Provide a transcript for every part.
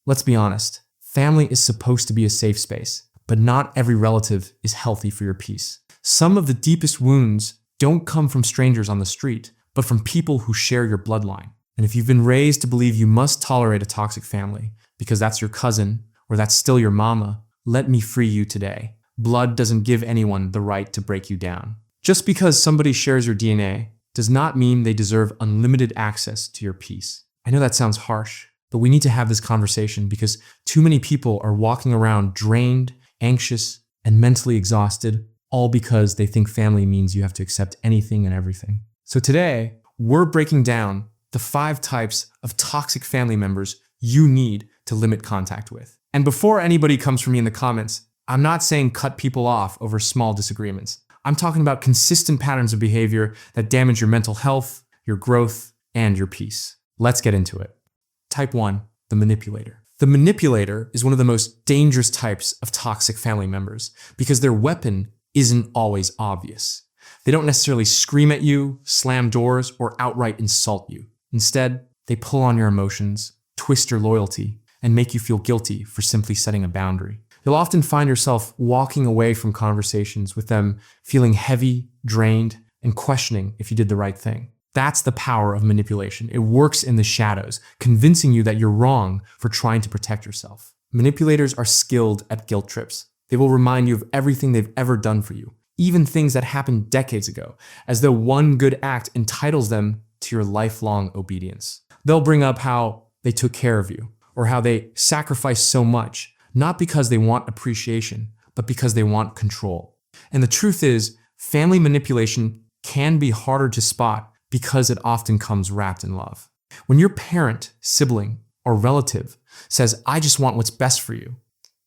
Let's be honest. Family is supposed to be a safe space, but not every relative is healthy for your peace. Some of the deepest wounds don't come from strangers on the street, but from people who share your bloodline. And if you've been raised to believe you must tolerate a toxic family because that's your cousin or that's still your mama, let me free you today. Blood doesn't give anyone the right to break you down. Just because somebody shares your DNA does not mean they deserve unlimited access to your peace. I know that sounds harsh, but we need to have this conversation because too many people are walking around drained, anxious, and mentally exhausted, all because they think family means you have to accept anything and everything. So today, we're breaking down the 5 types of toxic family members you need to limit contact with. And before anybody comes for me in the comments, I'm not saying cut people off over small disagreements. I'm talking about consistent patterns of behavior that damage your mental health, your growth, and your peace. Let's get into it. Type 1, the manipulator. The manipulator is one of the most dangerous types of toxic family members because their weapon isn't always obvious. They don't necessarily scream at you, slam doors, or outright insult you. Instead, they pull on your emotions, twist your loyalty, and make you feel guilty for simply setting a boundary. You'll often find yourself walking away from conversations with them feeling heavy, drained, and questioning if you did the right thing. That's the power of manipulation. It works in the shadows, convincing you that you're wrong for trying to protect yourself. Manipulators are skilled at guilt trips. They will remind you of everything they've ever done for you, even things that happened decades ago, as though one good act entitles them to your lifelong obedience. They'll bring up how they took care of you, or how they sacrificed so much, not because they want appreciation, but because they want control. And the truth is, family manipulation can be harder to spot because it often comes wrapped in love. When your parent, sibling, or relative says, "I just want what's best for you,"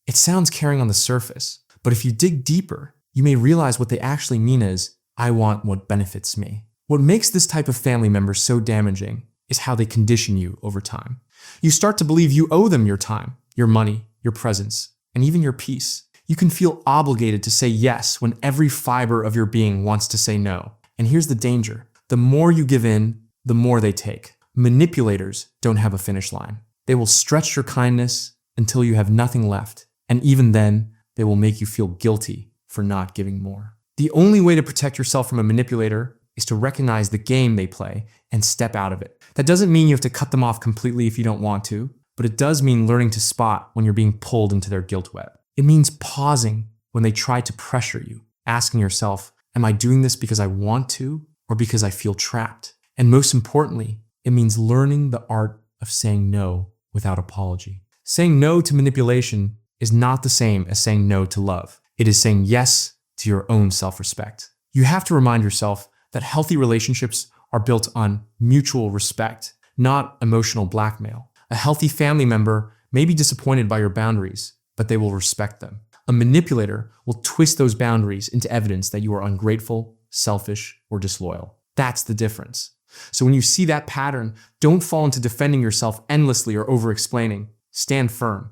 it sounds caring on the surface, but if you dig deeper, you may realize what they actually mean is, "I want what benefits me." What makes this type of family member so damaging is how they condition you over time. You start to believe you owe them your time, your money, your presence, and even your peace. You can feel obligated to say yes when every fiber of your being wants to say no. And here's the danger. The more you give in, the more they take. Manipulators don't have a finish line. They will stretch your kindness until you have nothing left. And even then, they will make you feel guilty for not giving more. The only way to protect yourself from a manipulator is to recognize the game they play and step out of it. That doesn't mean you have to cut them off completely if you don't want to, but it does mean learning to spot when you're being pulled into their guilt web. It means pausing when they try to pressure you, asking yourself, am I doing this because I want to or because I feel trapped? And most importantly, it means learning the art of saying no without apology. Saying no to manipulation is not the same as saying no to love. It is saying yes to your own self-respect. You have to remind yourself that healthy relationships are built on mutual respect, not emotional blackmail. A healthy family member may be disappointed by your boundaries, but they will respect them. A manipulator will twist those boundaries into evidence that you are ungrateful, selfish, or disloyal. That's the difference. So when you see that pattern, don't fall into defending yourself endlessly or over-explaining. Stand firm.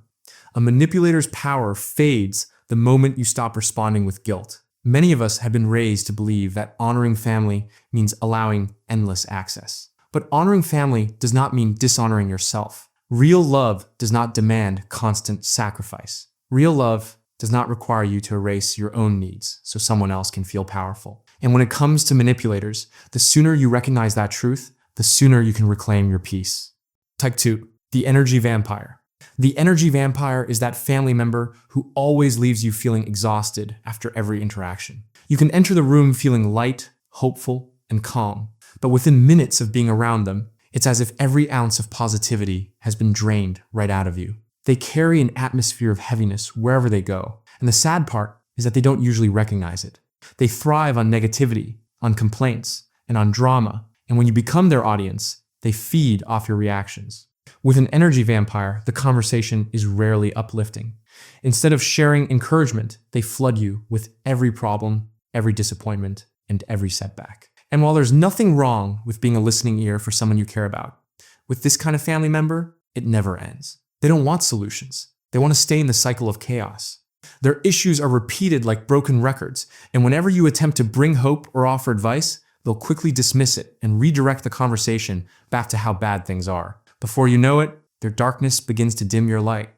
A manipulator's power fades the moment you stop responding with guilt. Many of us have been raised to believe that honoring family means allowing endless access. But honoring family does not mean dishonoring yourself. Real love does not demand constant sacrifice. Real love does not require you to erase your own needs so someone else can feel powerful. And when it comes to manipulators, the sooner you recognize that truth, the sooner you can reclaim your peace. Type 2, the energy vampire. The energy vampire is that family member who always leaves you feeling exhausted after every interaction. You can enter the room feeling light, hopeful, and calm, but within minutes of being around them, it's as if every ounce of positivity has been drained right out of you. They carry an atmosphere of heaviness wherever they go, and the sad part is that they don't usually recognize it. They thrive on negativity, on complaints, and on drama, and when you become their audience, they feed off your reactions. With an energy vampire, the conversation is rarely uplifting. Instead of sharing encouragement, they flood you with every problem, every disappointment, and every setback. And while there's nothing wrong with being a listening ear for someone you care about, with this kind of family member, it never ends. They don't want solutions. They want to stay in the cycle of chaos. Their issues are repeated like broken records, and whenever you attempt to bring hope or offer advice, they'll quickly dismiss it and redirect the conversation back to how bad things are. Before you know it, their darkness begins to dim your light,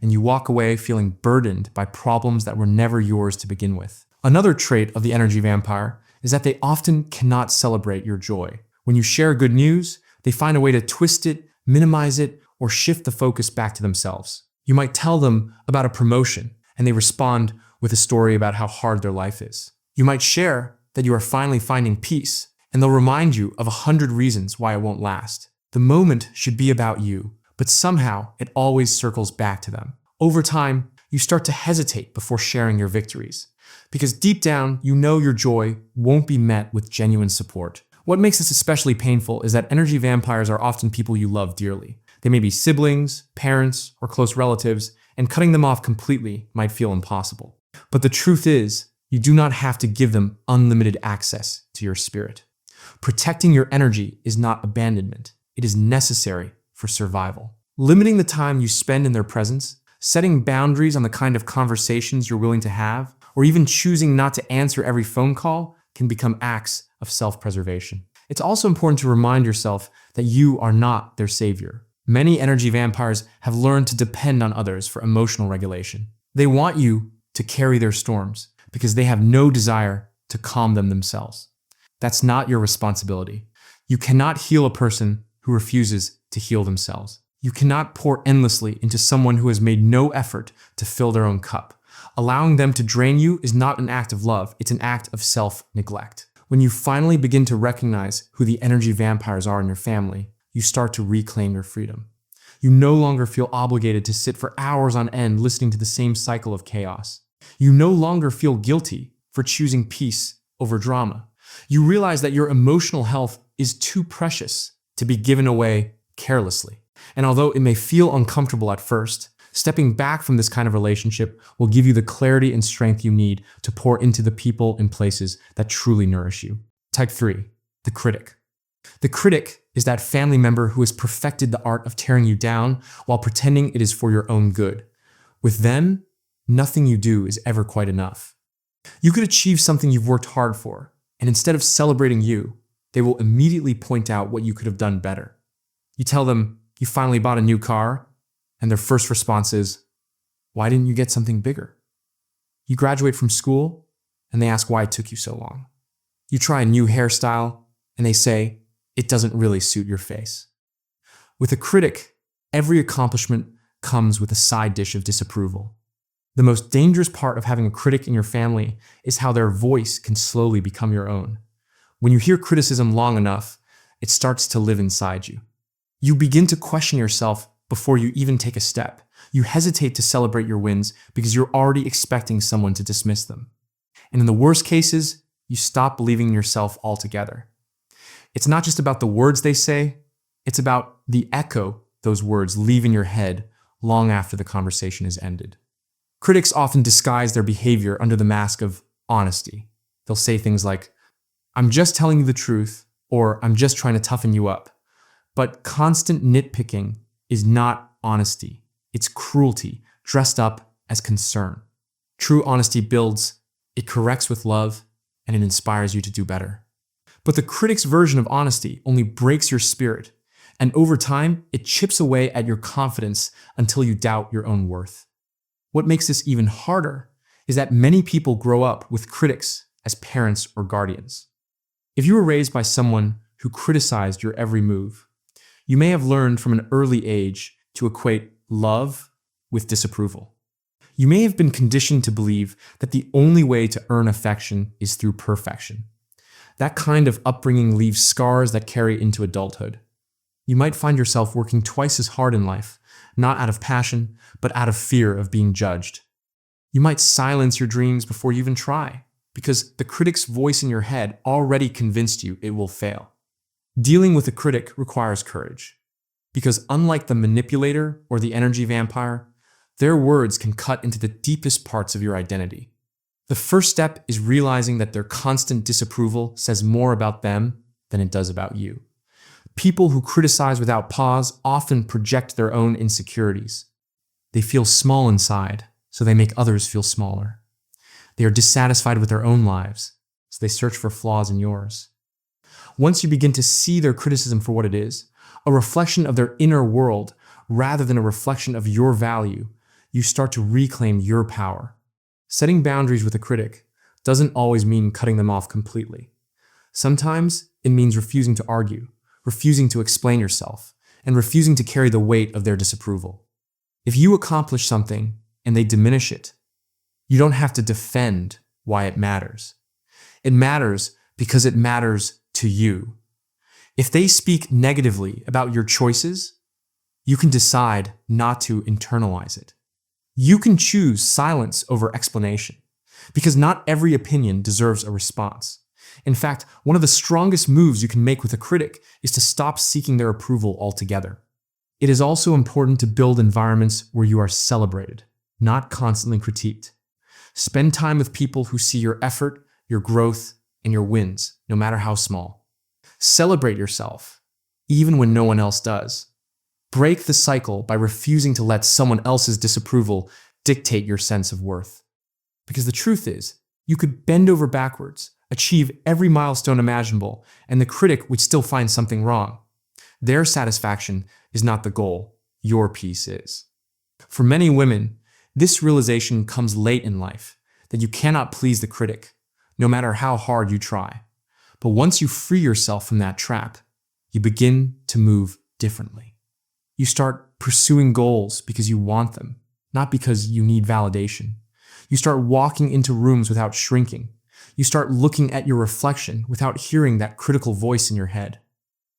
and you walk away feeling burdened by problems that were never yours to begin with. Another trait of the energy vampire is that they often cannot celebrate your joy. When you share good news, they find a way to twist it, minimize it, or shift the focus back to themselves. You might tell them about a promotion, and they respond with a story about how hard their life is. You might share that you are finally finding peace, and they'll remind you of 100 reasons why it won't last. The moment should be about you, but somehow it always circles back to them. Over time, you start to hesitate before sharing your victories, because deep down, you know your joy won't be met with genuine support. What makes this especially painful is that energy vampires are often people you love dearly. They may be siblings, parents, or close relatives, and cutting them off completely might feel impossible. But the truth is, you do not have to give them unlimited access to your spirit. Protecting your energy is not abandonment. It is necessary for survival. Limiting the time you spend in their presence, setting boundaries on the kind of conversations you're willing to have, or even choosing not to answer every phone call can become acts of self-preservation. It's also important to remind yourself that you are not their savior. Many energy vampires have learned to depend on others for emotional regulation. They want you to carry their storms because they have no desire to calm them themselves. That's not your responsibility. You cannot heal a person who refuses to heal themselves. You cannot pour endlessly into someone who has made no effort to fill their own cup. Allowing them to drain you is not an act of love, it's an act of self-neglect. When you finally begin to recognize who the energy vampires are in your family, you start to reclaim your freedom. You no longer feel obligated to sit for hours on end listening to the same cycle of chaos. You no longer feel guilty for choosing peace over drama. You realize that your emotional health is too precious to be given away carelessly. And although it may feel uncomfortable at first, stepping back from this kind of relationship will give you the clarity and strength you need to pour into the people and places that truly nourish you. Type 3, the critic. The critic is that family member who has perfected the art of tearing you down while pretending it is for your own good. With them, nothing you do is ever quite enough. You could achieve something you've worked hard for, and instead of celebrating you, they will immediately point out what you could have done better. You tell them you finally bought a new car, and their first response is, "Why didn't you get something bigger?" You graduate from school, and they ask why it took you so long. You try a new hairstyle, and they say, "It doesn't really suit your face." With a critic, every accomplishment comes with a side dish of disapproval. The most dangerous part of having a critic in your family is how their voice can slowly become your own. When you hear criticism long enough, it starts to live inside you. You begin to question yourself before you even take a step. You hesitate to celebrate your wins because you're already expecting someone to dismiss them. And in the worst cases, you stop believing in yourself altogether. It's not just about the words they say, it's about the echo those words leave in your head long after the conversation is ended. Critics often disguise their behavior under the mask of honesty. They'll say things like, "I'm just telling you the truth," or "I'm just trying to toughen you up." But constant nitpicking is not honesty. It's cruelty dressed up as concern. True honesty builds, it corrects with love, and it inspires you to do better. But the critic's version of honesty only breaks your spirit, and over time, it chips away at your confidence until you doubt your own worth. What makes this even harder is that many people grow up with critics as parents or guardians. If you were raised by someone who criticized your every move, you may have learned from an early age to equate love with disapproval. You may have been conditioned to believe that the only way to earn affection is through perfection. That kind of upbringing leaves scars that carry into adulthood. You might find yourself working twice as hard in life, not out of passion, but out of fear of being judged. You might silence your dreams before you even try, because the critic's voice in your head already convinced you it will fail. Dealing with a critic requires courage, because unlike the manipulator or the energy vampire, their words can cut into the deepest parts of your identity. The first step is realizing that their constant disapproval says more about them than it does about you. People who criticize without pause often project their own insecurities. They feel small inside, so they make others feel smaller. They are dissatisfied with their own lives, so they search for flaws in yours. Once you begin to see their criticism for what it is, a reflection of their inner world, rather than a reflection of your value, you start to reclaim your power. Setting boundaries with a critic doesn't always mean cutting them off completely. Sometimes it means refusing to argue, refusing to explain yourself, and refusing to carry the weight of their disapproval. If you accomplish something and they diminish it, you don't have to defend why it matters. It matters because it matters to you. If they speak negatively about your choices, you can decide not to internalize it. You can choose silence over explanation, because not every opinion deserves a response. In fact, one of the strongest moves you can make with a critic is to stop seeking their approval altogether. It is also important to build environments where you are celebrated, not constantly critiqued. Spend time with people who see your effort, your growth, and your wins, no matter how small. Celebrate yourself, even when no one else does. Break the cycle by refusing to let someone else's disapproval dictate your sense of worth. Because the truth is, you could bend over backwards, achieve every milestone imaginable, and the critic would still find something wrong. Their satisfaction is not the goal, your peace is. For many women, this realization comes late in life, that you cannot please the critic, no matter how hard you try. But once you free yourself from that trap, you begin to move differently. You start pursuing goals because you want them, not because you need validation. You start walking into rooms without shrinking. You start looking at your reflection without hearing that critical voice in your head.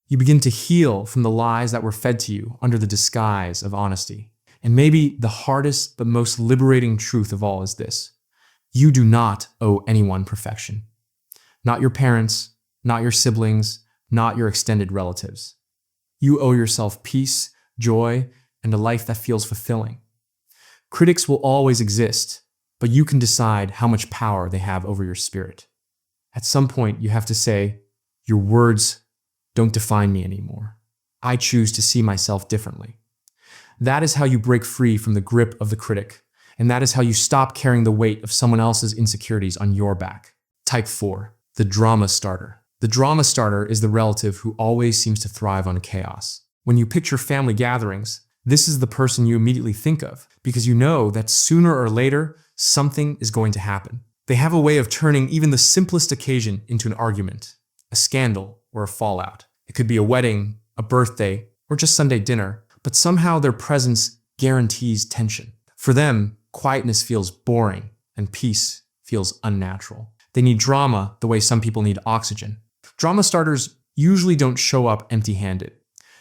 You begin to heal from the lies that were fed to you under the disguise of honesty. And maybe the hardest but most liberating truth of all is this: you do not owe anyone perfection. Not your parents, not your siblings, not your extended relatives. You owe yourself peace, joy, and a life that feels fulfilling. Critics will always exist, but you can decide how much power they have over your spirit. At some point, you have to say, your words don't define me anymore. I choose to see myself differently. That is how you break free from the grip of the critic, and that is how you stop carrying the weight of someone else's insecurities on your back. Type 4, the drama starter. The drama starter is the relative who always seems to thrive on chaos. When you picture family gatherings, this is the person you immediately think of, because you know that sooner or later, something is going to happen. They have a way of turning even the simplest occasion into an argument, a scandal, or a fallout. It could be a wedding, a birthday, or just Sunday dinner, but somehow their presence guarantees tension. For them, quietness feels boring, and peace feels unnatural. They need drama the way some people need oxygen. Drama starters usually don't show up empty-handed.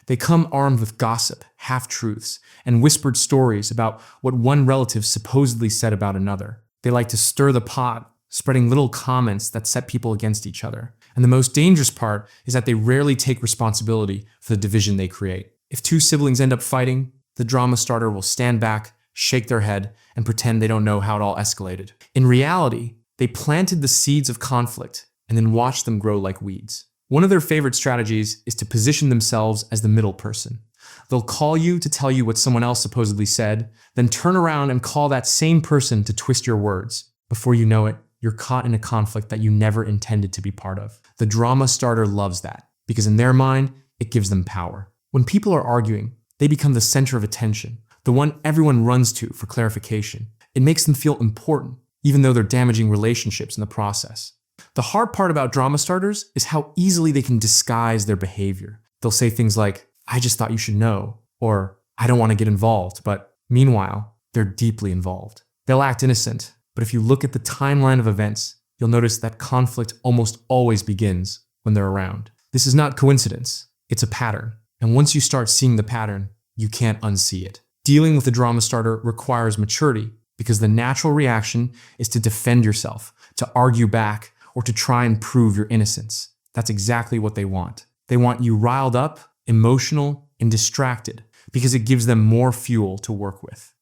They come armed with gossip, half-truths, and whispered stories about what one relative supposedly said about another. They like to stir the pot, spreading little comments that set people against each other. And the most dangerous part is that they rarely take responsibility for the division they create. If two siblings end up fighting, the drama starter will stand back, shake their head, and pretend they don't know how it all escalated. In reality, they planted the seeds of conflict and then watched them grow like weeds. One of their favorite strategies is to position themselves as the middle person. They'll call you to tell you what someone else supposedly said, then turn around and call that same person to twist your words. Before you know it, you're caught in a conflict that you never intended to be part of. The drama starter loves that, because in their mind, it gives them power. When people are arguing, they become the center of attention, the one everyone runs to for clarification. It makes them feel important, even though they're damaging relationships in the process. The hard part about drama starters is how easily they can disguise their behavior. They'll say things like, "I just thought you should know," or "I don't want to get involved," but meanwhile, they're deeply involved. They'll act innocent, but if you look at the timeline of events, you'll notice that conflict almost always begins when they're around. This is not coincidence, it's a pattern. And once you start seeing the pattern, you can't unsee it. Dealing with a drama starter requires maturity, because the natural reaction is to defend yourself, to argue back, or to try and prove your innocence. That's exactly what they want. They want you riled up, emotional, and distracted, because it gives them more fuel to work with.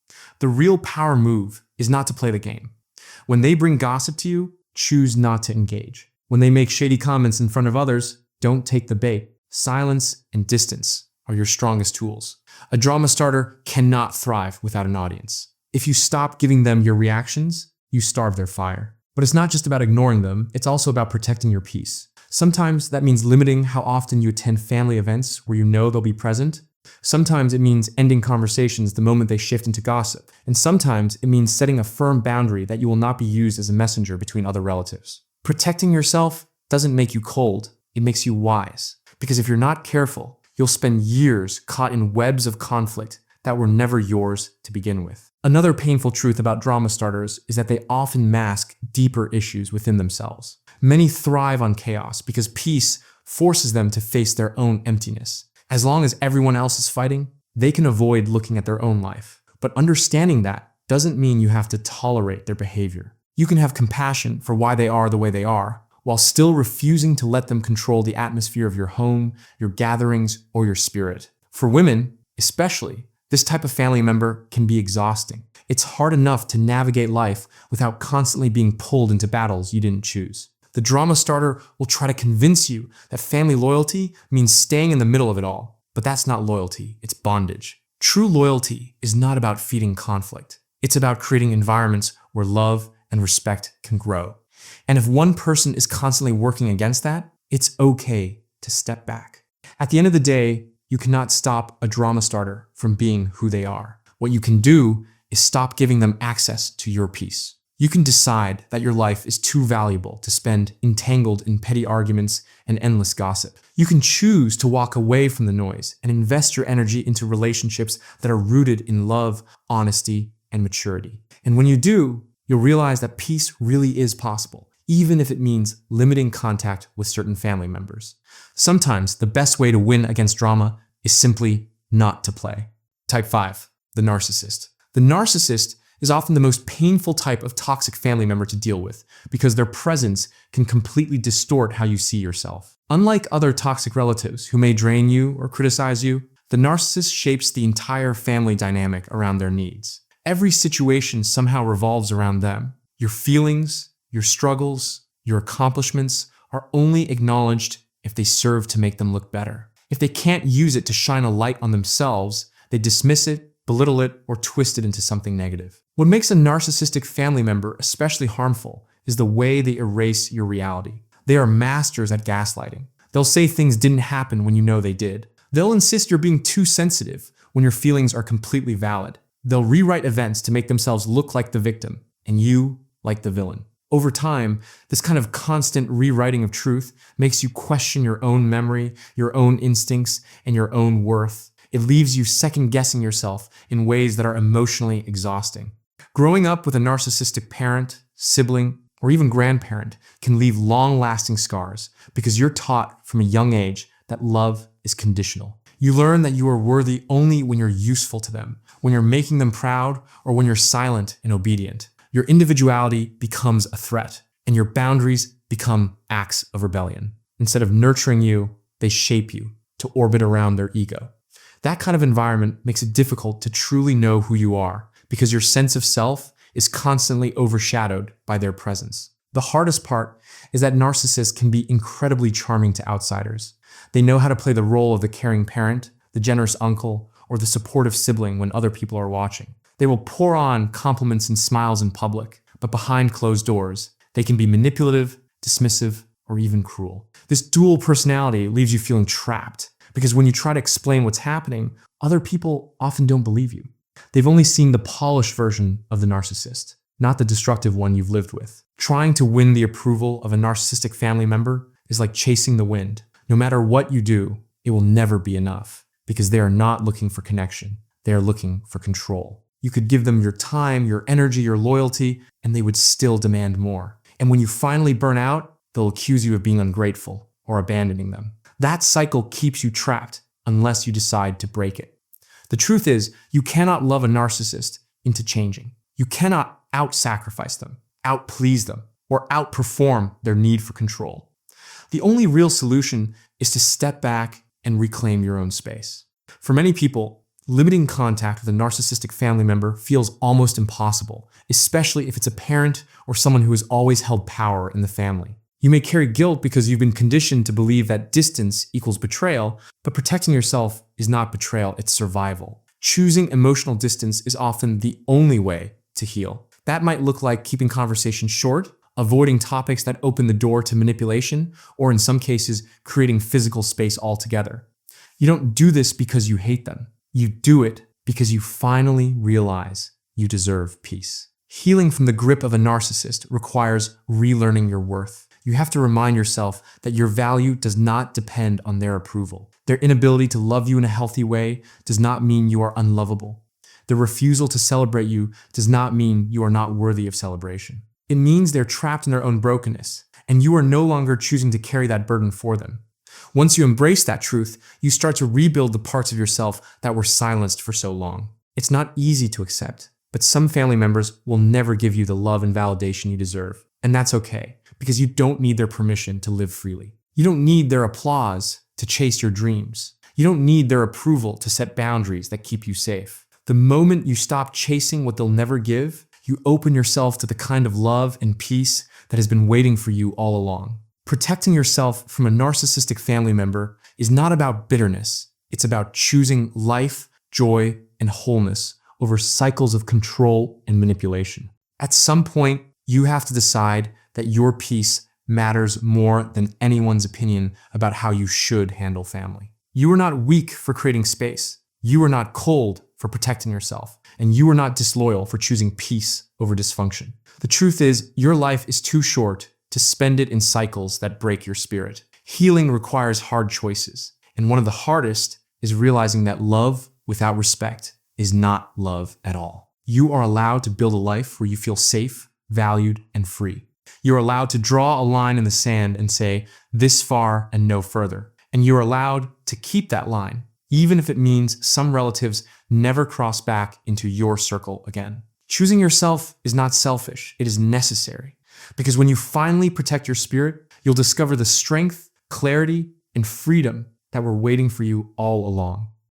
The real power move is not to play the game. When they bring gossip to you, choose not to engage. When they make shady comments in front of others, don't take the bait. Silence and distance are your strongest tools. A drama starter cannot thrive without an audience. If you stop giving them your reactions, you starve their fire. But it's not just about ignoring them, it's also about protecting your peace. Sometimes that means limiting how often you attend family events where you know they'll be present, Sometimes it means ending conversations the moment they shift into gossip. And sometimes it means setting a firm boundary that you will not be used as a messenger between other relatives. Protecting yourself doesn't make you cold, it makes you wise. Because if you're not careful, you'll spend years caught in webs of conflict that were never yours to begin with. Another painful truth about drama starters is that they often mask deeper issues within themselves. Many thrive on chaos because peace forces them to face their own emptiness. As long as everyone else is fighting, they can avoid looking at their own life. But understanding that doesn't mean you have to tolerate their behavior. You can have compassion for why they are the way they are, while still refusing to let them control the atmosphere of your home, your gatherings, or your spirit. For women, especially, this type of family member can be exhausting. It's hard enough to navigate life without constantly being pulled into battles you didn't choose. The drama starter will try to convince you that family loyalty means staying in the middle of it all. But that's not loyalty, it's bondage. True loyalty is not about feeding conflict. It's about creating environments where love and respect can grow. And if one person is constantly working against that, it's okay to step back. At the end of the day, you cannot stop a drama starter from being who they are. What you can do is stop giving them access to your peace. You can decide that your life is too valuable to spend entangled in petty arguments and endless gossip. You can choose to walk away from the noise and invest your energy into relationships that are rooted in love, honesty, and maturity. And when you do, you'll realize that peace really is possible, even if it means limiting contact with certain family members. Sometimes the best way to win against drama is simply not to play. Type 5, the narcissist. The narcissist is often the most painful type of toxic family member to deal with because their presence can completely distort how you see yourself. Unlike other toxic relatives who may drain you or criticize you, the narcissist shapes the entire family dynamic around their needs. Every situation somehow revolves around them. Your feelings, your struggles, your accomplishments are only acknowledged if they serve to make them look better. If they can't use it to shine a light on themselves, they dismiss it, belittle it, or twist it into something negative. What makes a narcissistic family member especially harmful is the way they erase your reality. They are masters at gaslighting. They'll say things didn't happen when you know they did. They'll insist you're being too sensitive when your feelings are completely valid. They'll rewrite events to make themselves look like the victim and you like the villain. Over time, this kind of constant rewriting of truth makes you question your own memory, your own instincts, and your own worth. It leaves you second-guessing yourself in ways that are emotionally exhausting. Growing up with a narcissistic parent, sibling, or even grandparent can leave long-lasting scars because you're taught from a young age that love is conditional. You learn that you are worthy only when you're useful to them, when you're making them proud, or when you're silent and obedient. Your individuality becomes a threat, and your boundaries become acts of rebellion. Instead of nurturing you, they shape you to orbit around their ego. That kind of environment makes it difficult to truly know who you are because your sense of self is constantly overshadowed by their presence. The hardest part is that narcissists can be incredibly charming to outsiders. They know how to play the role of the caring parent, the generous uncle, or the supportive sibling when other people are watching. They will pour on compliments and smiles in public, but behind closed doors, they can be manipulative, dismissive, or even cruel. This dual personality leaves you feeling trapped because when you try to explain what's happening, other people often don't believe you. They've only seen the polished version of the narcissist, not the destructive one you've lived with. Trying to win the approval of a narcissistic family member is like chasing the wind. No matter what you do, it will never be enough because they are not looking for connection. They are looking for control. You could give them your time, your energy, your loyalty, and they would still demand more. And when you finally burn out, they'll accuse you of being ungrateful or abandoning them. That cycle keeps you trapped unless you decide to break it. The truth is, you cannot love a narcissist into changing. You cannot out-sacrifice them, out-please them, or outperform their need for control. The only real solution is to step back and reclaim your own space. For many people, limiting contact with a narcissistic family member feels almost impossible, especially if it's a parent or someone who has always held power in the family. You may carry guilt because you've been conditioned to believe that distance equals betrayal, but protecting yourself is not betrayal, it's survival. Choosing emotional distance is often the only way to heal. That might look like keeping conversations short, avoiding topics that open the door to manipulation, or in some cases, creating physical space altogether. You don't do this because you hate them. You do it because you finally realize you deserve peace. Healing from the grip of a narcissist requires relearning your worth. You have to remind yourself that your value does not depend on their approval. Their inability to love you in a healthy way does not mean you are unlovable. Their refusal to celebrate you does not mean you are not worthy of celebration. It means they're trapped in their own brokenness, and you are no longer choosing to carry that burden for them. Once you embrace that truth, you start to rebuild the parts of yourself that were silenced for so long. It's not easy to accept, but some family members will never give you the love and validation you deserve. And that's okay, because you don't need their permission to live freely. You don't need their applause to chase your dreams. You don't need their approval to set boundaries that keep you safe. The moment you stop chasing what they'll never give, you open yourself to the kind of love and peace that has been waiting for you all along. Protecting yourself from a narcissistic family member is not about bitterness. It's about choosing life, joy, and wholeness over cycles of control and manipulation. At some point, you have to decide that your peace matters more than anyone's opinion about how you should handle family. You are not weak for creating space. You are not cold for protecting yourself. And you are not disloyal for choosing peace over dysfunction. The truth is, your life is too short to spend it in cycles that break your spirit. Healing requires hard choices. And one of the hardest is realizing that love without respect is not love at all. You are allowed to build a life where you feel safe, valued, and free. You're allowed to draw a line in the sand and say, this far and no further. And you're allowed to keep that line, even if it means some relatives never cross back into your circle again. Choosing yourself is not selfish, it is necessary. Because when you finally protect your spirit, you'll discover the strength, clarity, and freedom that were waiting for you all along.